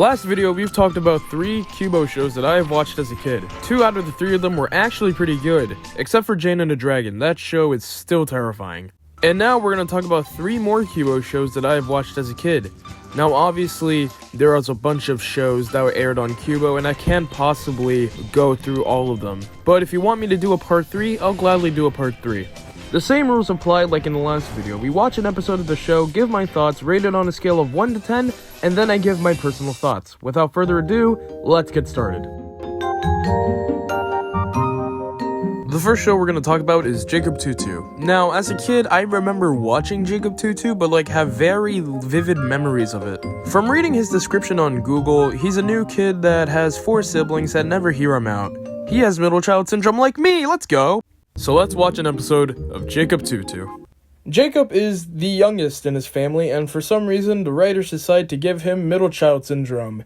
Last video, we've talked about 3 Qubo shows that I have watched as a kid. 2 out of the 3 of them were actually pretty good, except for Jane and the Dragon. That show is still terrifying. And now we're going to talk about 3 more Qubo shows that I have watched as a kid. Now obviously, there is a bunch of shows that were aired on Qubo, and I can't possibly go through all of them. But if you want me to do a part 3, I'll gladly do a part 3. The same rules apply like in the last video. We watch an episode of the show, give my thoughts, rate it on a scale of 1 to 10, and then I give my personal thoughts. Without further ado, let's get started. The first show we're going to talk about is Jacob Tutu. Now, as a kid, I remember watching Jacob Tutu, but have very vivid memories of it. From reading his description on Google, he's a new kid that has 4 siblings that never hear him out. He has middle child syndrome like me, let's go! So let's watch an episode of Jacob Tutu. Jacob is the youngest in his family, and for some reason, the writers decide to give him middle child syndrome,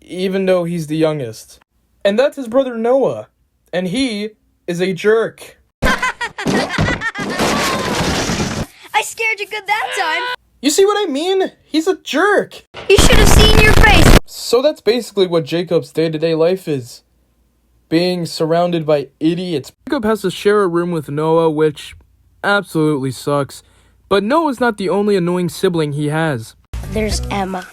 even though he's the youngest. And that's his brother Noah, and he is a jerk. I scared you good that time. You see what I mean? He's a jerk. You should have seen your face. So that's basically what Jacob's day-to-day life is. Being surrounded by idiots. Jacob has to share a room with Noah, which absolutely sucks. But Noah's not the only annoying sibling he has. There's Emma.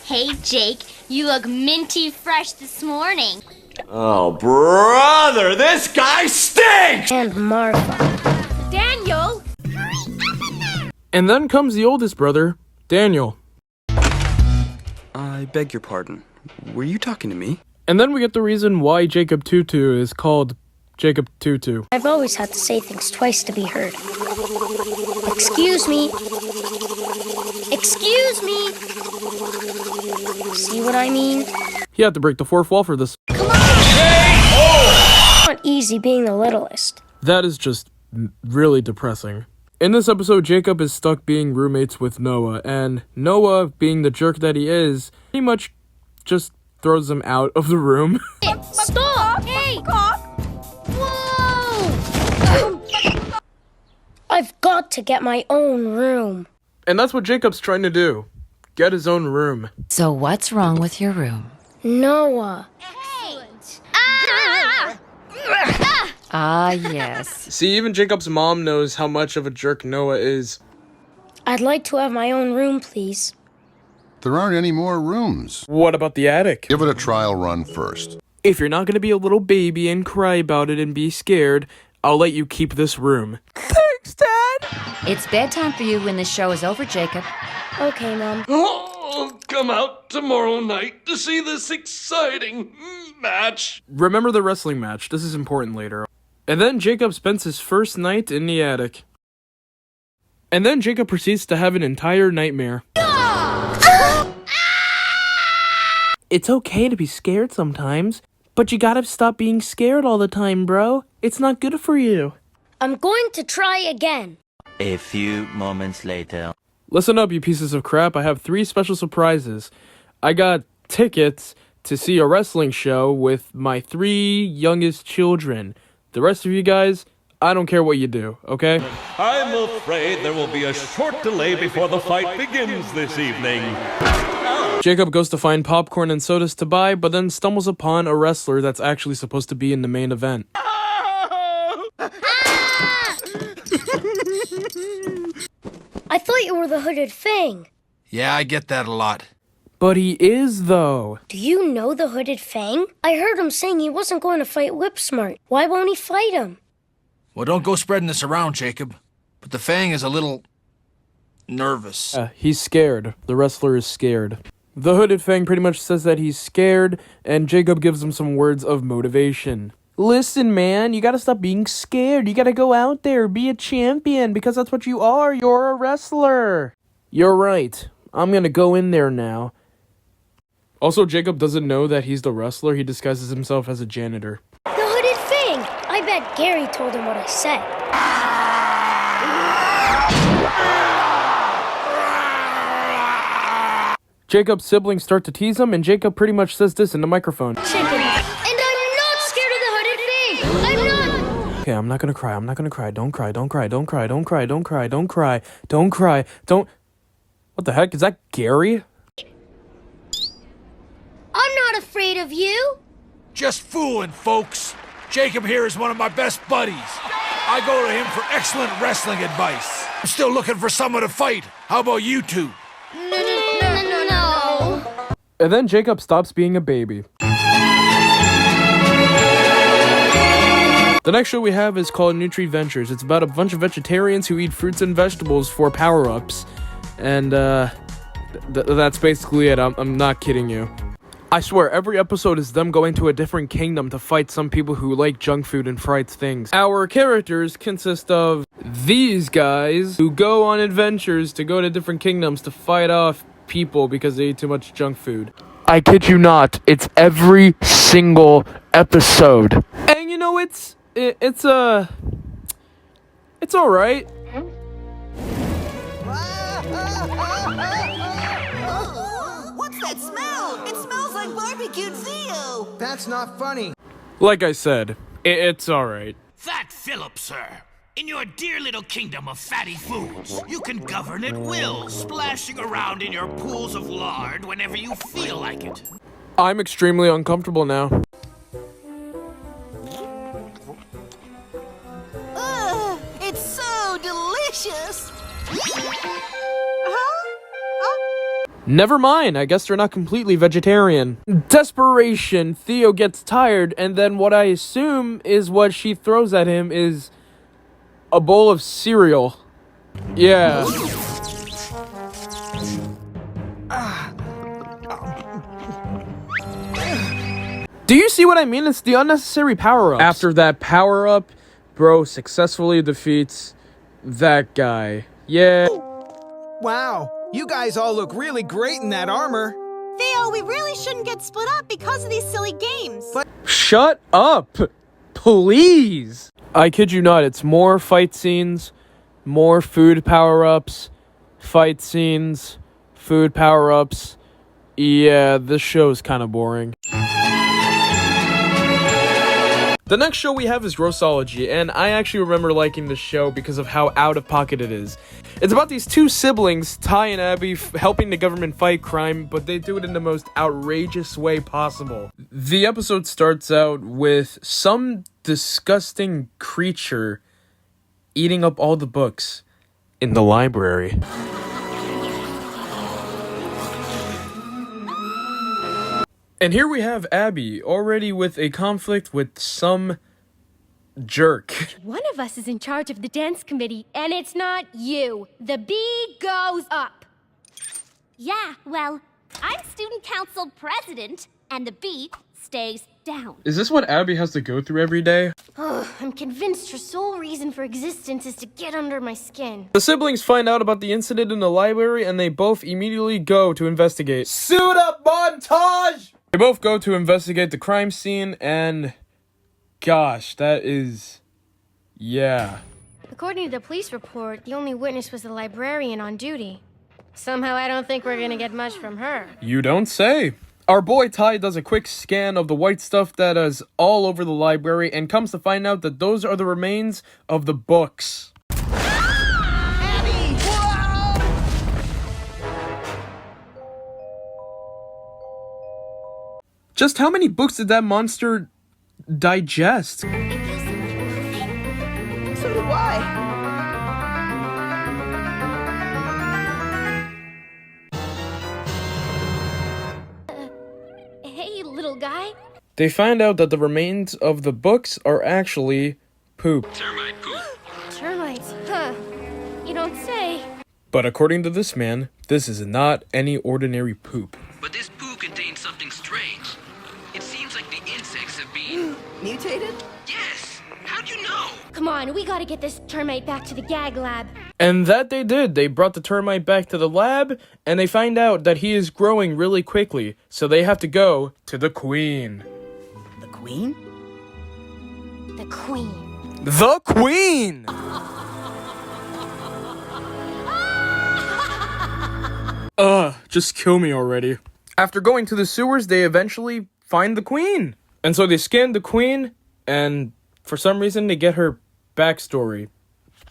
Hey, Jake, you look minty fresh this morning. Oh, brother, this guy stinks! And Martha. Daniel! And then comes the oldest brother, Daniel. I beg your pardon. Were you talking to me? And then we get the reason why Jacob Tutu is called Jacob Tutu. I've always had to say things twice to be heard. Excuse me. Excuse me. See what I mean? He had to break the 4th wall for this. Come on! It's not easy being the littlest. That is just really depressing. In this episode, Jacob is stuck being roommates with Noah, and Noah, being the jerk that he is, pretty much just throws him out of the room. Stop! Hey! Whoa! I've got to get my own room. And that's what Jacob's trying to do. Get his own room. So what's wrong with your room? Noah. Ah, yes. See, even Jacob's mom knows how much of a jerk Noah is. I'd like to have my own room, please. There aren't any more rooms. What about the attic? Give it a trial run first. If you're not gonna be a little baby and cry about it and be scared, I'll let you keep this room. Thanks, Dad! It's bedtime for you when the show is over, Jacob. Okay, Mom. Oh, come out tomorrow night to see this exciting match. Remember the wrestling match. This is important later. And then Jacob spends his first night in the attic. And then Jacob proceeds to have an entire nightmare. It's okay to be scared sometimes, but you gotta stop being scared all the time, bro. It's not good for you. I'm going to try again. A few moments later. Listen up, you pieces of crap. I have 3 special surprises. I got tickets to see a wrestling show with my 3 youngest children. The rest of you guys, I don't care what you do, okay? I'm afraid there will be a short delay before the fight begins this evening. Jacob goes to find popcorn and sodas to buy, but then stumbles upon a wrestler that's actually supposed to be in the main event. I thought you were the hooded Fang. Yeah, I get that a lot. But he is, though. Do you know the hooded Fang? I heard him saying he wasn't going to fight Whipsmart. Why won't he fight him? Well, don't go spreading this around, Jacob. But the Fang is a little nervous. He's scared. The wrestler is scared. The hooded Fang pretty much says that he's scared, and Jacob gives him some words of motivation. Listen, man, you gotta stop being scared. You gotta go out there, be a champion, because that's what you are. You're a wrestler. You're right. I'm gonna go in there now. Also, Jacob doesn't know that he's the wrestler. He disguises himself as a janitor. The hooded Fang! I bet Gary told him what I said. Jacob's siblings start to tease him, and Jacob pretty much says this in the microphone. Chicken. And I'm not scared of the hooded Fang! I'm not! Okay, I'm not gonna cry. I'm not gonna cry. Don't cry. Don't cry. Don't cry. Don't cry. Don't cry. Don't cry. Don't cry. Don't... What the heck? Is that Gary? not afraid of you. Just fooling, folks. Jacob here is one of my best buddies. I go to him for excellent wrestling advice. I'm still looking for someone to fight. How about you two? No. And then Jacob stops being a baby. The next show we have is called Nutri-ventures. It's about a bunch of vegetarians who eat fruits and vegetables for power-ups. And, that's basically it. I'm not kidding you. I swear, every episode is them going to a different kingdom to fight some people who like junk food and fried things. Our characters consist of these guys who go on adventures to go to different kingdoms to fight off people because they eat too much junk food. I kid you not, it's every single episode. And you know, it's alright. What's that smell? It smells like barbecued Theo. That's not funny. Like I said, it's alright. Fat Philip, sir. In your dear little kingdom of fatty foods, you can govern at will, splashing around in your pools of lard whenever you feel like it. I'm extremely uncomfortable now. It's so delicious. Never mind, I guess they're not completely vegetarian. Desperation, Theo gets tired, and then what I assume is what she throws at him is a bowl of cereal. Yeah. Do you see what I mean? It's the unnecessary power-ups. After that power-up, bro successfully defeats that guy. Yeah. Wow, you guys all look really great in that armor. Theo, we really shouldn't get split up because of these silly games. Shut up! Please! I kid you not, it's more fight scenes, more food power-ups, fight scenes, food power-ups. Yeah, this show is kind of boring. The next show we have is Grossology, and I actually remember liking this show because of how out of pocket it is. It's about these two siblings, Ty and Abby, helping the government fight crime, but they do it in the most outrageous way possible. The episode starts out with some disgusting creature eating up all the books in the library. And here we have Abby, already with a conflict with some jerk. One of us is in charge of the dance committee, and it's not you. The B goes up. Yeah, well, I'm student council president, and the B stays down. Is this what Abby has to go through every day? I'm convinced her sole reason for existence is to get under my skin. The siblings find out about the incident in the library, and they both immediately go to investigate. Suit up montage! They both go to investigate the crime scene, and gosh, that is, yeah. According to the police report, the only witness was the librarian on duty. Somehow I don't think we're gonna get much from her. You don't say. Our boy Ty does a quick scan of the white stuff that is all over the library and comes to find out that those are the remains of the books. Abby! Whoa! Just how many books did that monster digest? So do I. Hey, little guy. They find out that the remains of the books are actually poop. Termite poop. Termites, huh? You don't say. But according to this man, this is not any ordinary poop. But this poo contains something strange. It seems like the insects have been... Mutated? Yes! How'd you know? Come on, we gotta get this termite back to the gag lab. And that they did. They brought the termite back to the lab, and they find out that he is growing really quickly, so they have to go to the queen. The queen? The queen. The queen! Just kill me already. After going to the sewers, they eventually find the queen. And so they scan the queen, and for some reason they get her backstory.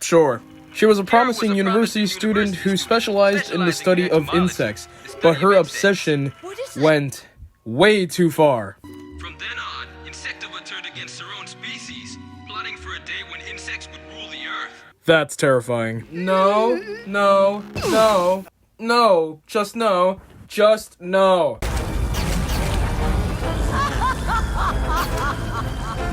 Sure. She was a promising university student who specialized in the study of insects, but her obsession went way too far. From then on, Insectiva turned against their own species, plotting for a day when insects would rule the earth. That's terrifying. No, no, no, no, just no, just no.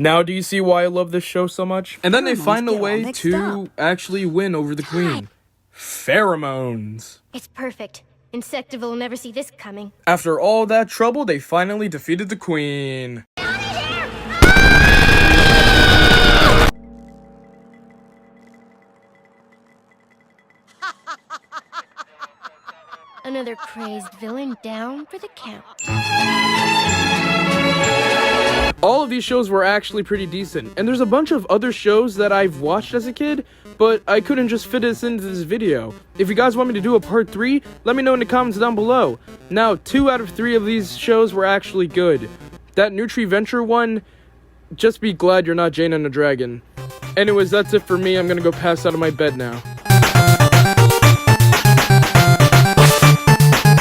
Now do you see why I love this show so much? And then they find a way to actually win over the queen. Pheromones. It's perfect. Insectiva will never see this coming. After all that trouble, they finally defeated the queen. Another crazed villain down for the count. All of these shows were actually pretty decent, and there's a bunch of other shows that I've watched as a kid, but I couldn't just fit this into this video. If you guys want me to do a part 3, let me know in the comments down below. Now, 2 out of 3 of these shows were actually good. That Nutri-Venture one, just be glad you're not Jane and the Dragon. Anyways, that's it for me. I'm gonna go pass out of my bed now.